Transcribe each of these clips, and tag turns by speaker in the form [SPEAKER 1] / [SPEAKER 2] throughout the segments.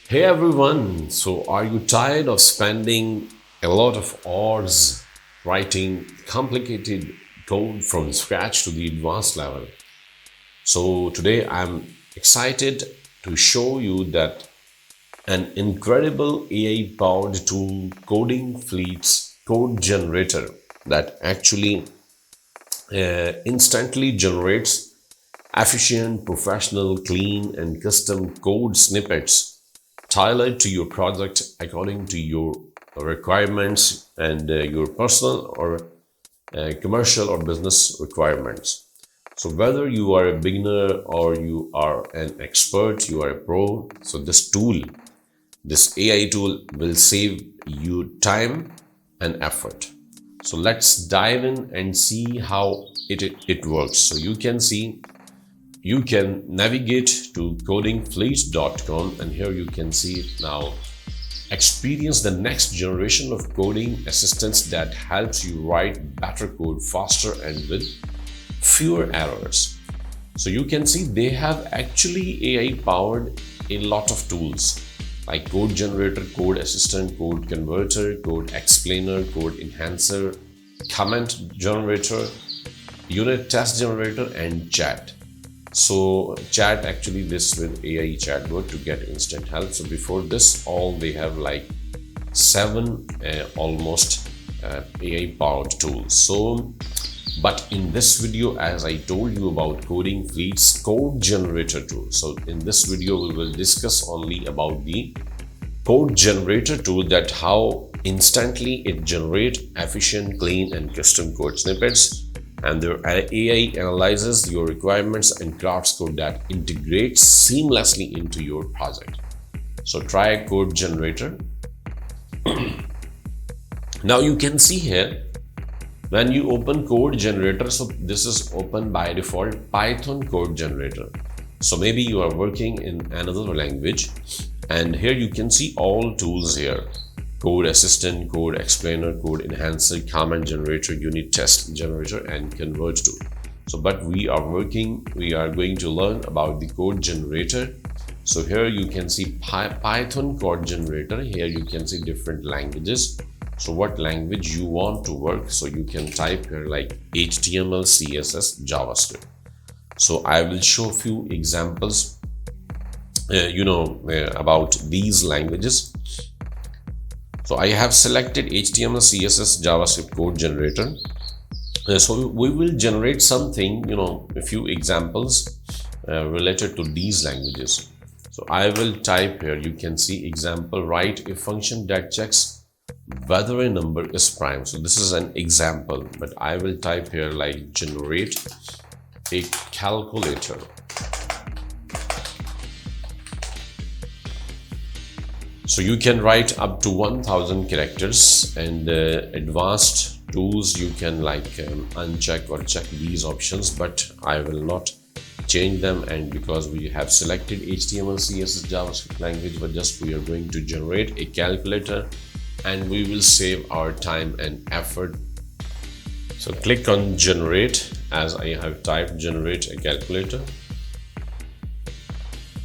[SPEAKER 1] Hey everyone, so are you tired of spending a lot of hours writing complicated code from scratch to the advanced level? So today I'm excited to show you that an incredible AI powered tool, CodingFleet's Code Generator, that actually instantly generates efficient, professional, clean, and custom code snippets tailored to your project according to your requirements and your personal or commercial or business requirements. So whether you are a beginner or you are an expert, you are a pro, so this AI tool will save you time and effort. So let's dive in and see how it works. So you can see you can navigate to codingfleet.com, and here you can see it now. Experience the next generation of coding assistants that helps you write better code faster and with fewer errors. So you can see they have actually AI powered a lot of tools like code generator, code assistant, code converter, code explainer, code enhancer, comment generator, unit test generator, and chat. So chat, actually this with AI chatbot to get instant help. So before this, all they have like 7 almost AI powered tools. So but in this video, as I told you about CodingFleet's Code Generator tool, so in this video we will discuss only about the Code Generator tool, that how instantly it generates efficient, clean, and custom code snippets, and their AI analyzes your requirements and crafts code that integrates seamlessly into your project. So try Code Generator. Now you can see here, when you open Code Generator, so this is open by default Python Code Generator. So maybe you are working in another language, and here you can see all tools here: code assistant, code explainer, code enhancer, comment generator, unit test generator, and convert tool. So but we are going to learn about the code generator. So here you can see Python Code Generator. Here you can see different languages. So what language you want to work, so you can type here like HTML, CSS, JavaScript. So I will show a few examples about these languages. So I have selected HTML, CSS, JavaScript code generator. So we will generate something, a few examples related to these languages. So I will type here, you can see example, write a function that checks whether a number is prime. So this is an example, but I will type here like generate a calculator. So you can write up to 1000 characters, and advanced tools you can like uncheck or check these options, but I will not change them. And because we have selected HTML, CSS, JavaScript language, but just we are going to generate a calculator, and we will save our time and effort. So click on generate, as I have typed generate a calculator.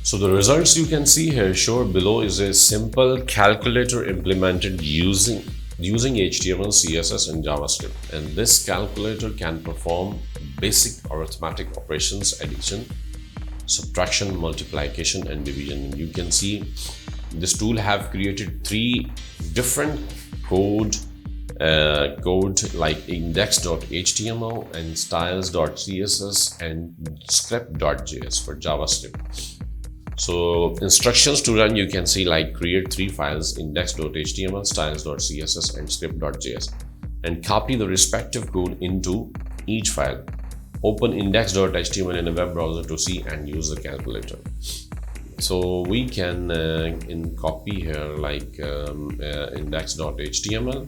[SPEAKER 1] So the results you can see here shown below is a simple calculator implemented using HTML, CSS, and JavaScript. And this calculator can perform basic arithmetic operations: addition, subtraction, multiplication, and division. And you can see this tool have created 3 different code like index.html and styles.css and script.js for JavaScript. So instructions to run, you can see like create 3 files: index.html, styles.css, and script.js, and copy the respective code into each file. Open index.html in a web browser to see and use the calculator. So we can copy here like index.html,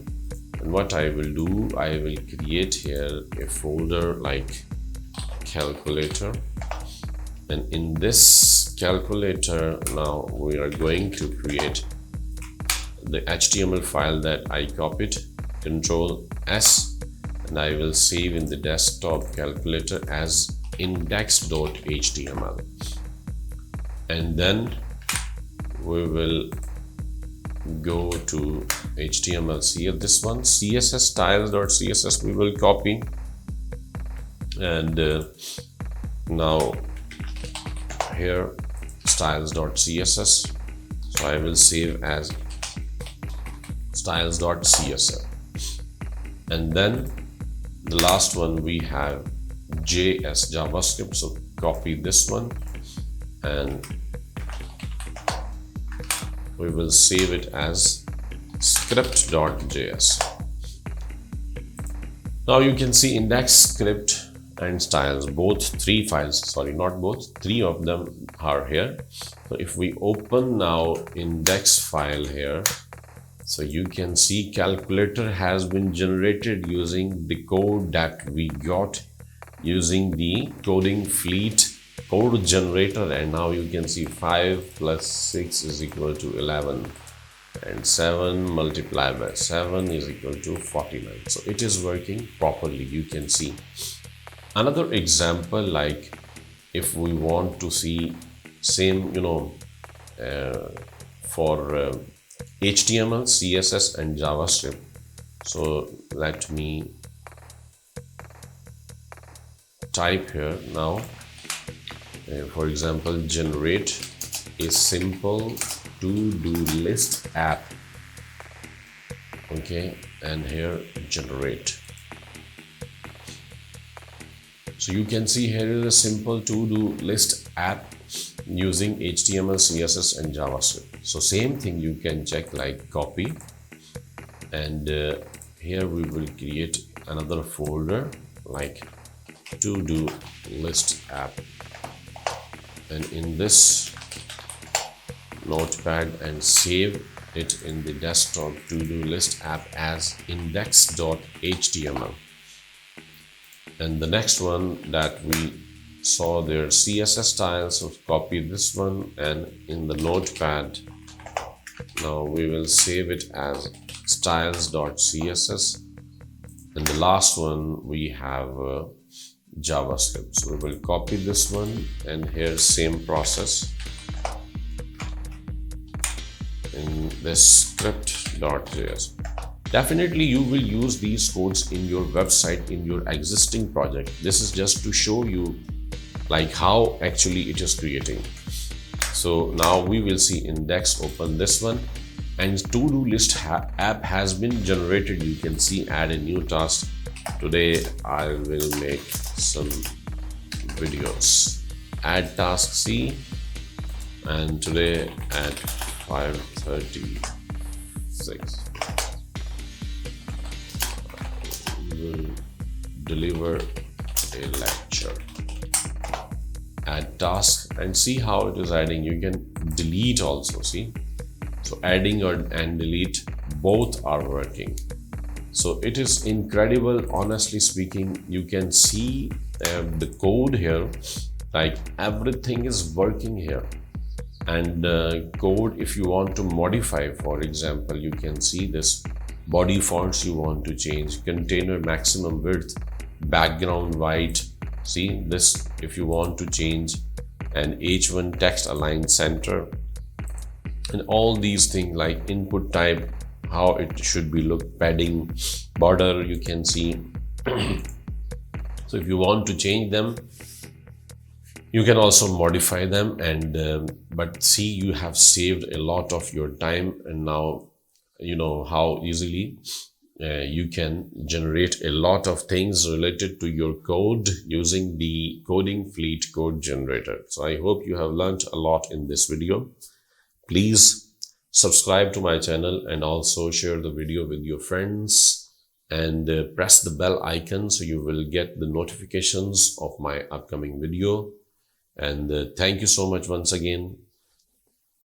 [SPEAKER 1] and what I will do, I will create here a folder like calculator, and in this calculator now we are going to create the HTML file that I copied, Control S, and I will save in the desktop calculator as index.html. And then we will go to HTML, this one, CSS styles.css, we will copy, and now here styles.css, so I will save as styles.css. And then the last one we have JS, JavaScript, so copy this one and we will save it as script.js. Now you can see index, script and styles, both three files, sorry, not both, three of them are here. So if we open now index file here, so you can see calculator has been generated using the code that we got using the CodingFleet Code Generator, and now you can see 5 plus 6 is equal to 11 and 7 multiplied by 7 is equal to 49. So it is working properly, you can see. Another example, like if we want to see same, for HTML, CSS and JavaScript. So let me type here now, for example, generate a simple to-do list app. Okay, and here generate. So you can see here is a simple to-do list app using HTML, CSS and JavaScript. So same thing you can check, like copy, and here we will create another folder like to-do list app, and in this notepad and save it in the desktop to-do list app as index.html. And the next one that we saw there, CSS styles, so copy this one, and in the notepad now we will save it as styles.css, and the last one we have JavaScript, so we will copy this one, and here same process in this script.js. Definitely you will use these codes in your website, in your existing project. This is just to show you like how actually it is creating. So now we will see index, open this one, and to-do list app has been generated. You can see add a new task. Today I will make some videos. Add task C, and today at 5:36 we will deliver a lecture. Add task and see how it is adding. You can delete also, see, so adding and delete both are working. So it is incredible, honestly speaking. You can see the code here, like everything is working here. And code, if you want to modify, for example, you can see this body fonts you want to change, container maximum width, background white, see this if you want to change, and H1 text align center, and all these things like input type, how it should be look, padding, border, you can see. So if you want to change them, you can also modify them, and but see, you have saved a lot of your time, and now you know how easily you can generate a lot of things related to your code using the CodingFleet Code Generator. So I hope you have learned a lot in this video. Please subscribe to my channel and also share the video with your friends, and press the bell icon so you will get the notifications of my upcoming video. And thank you so much once again.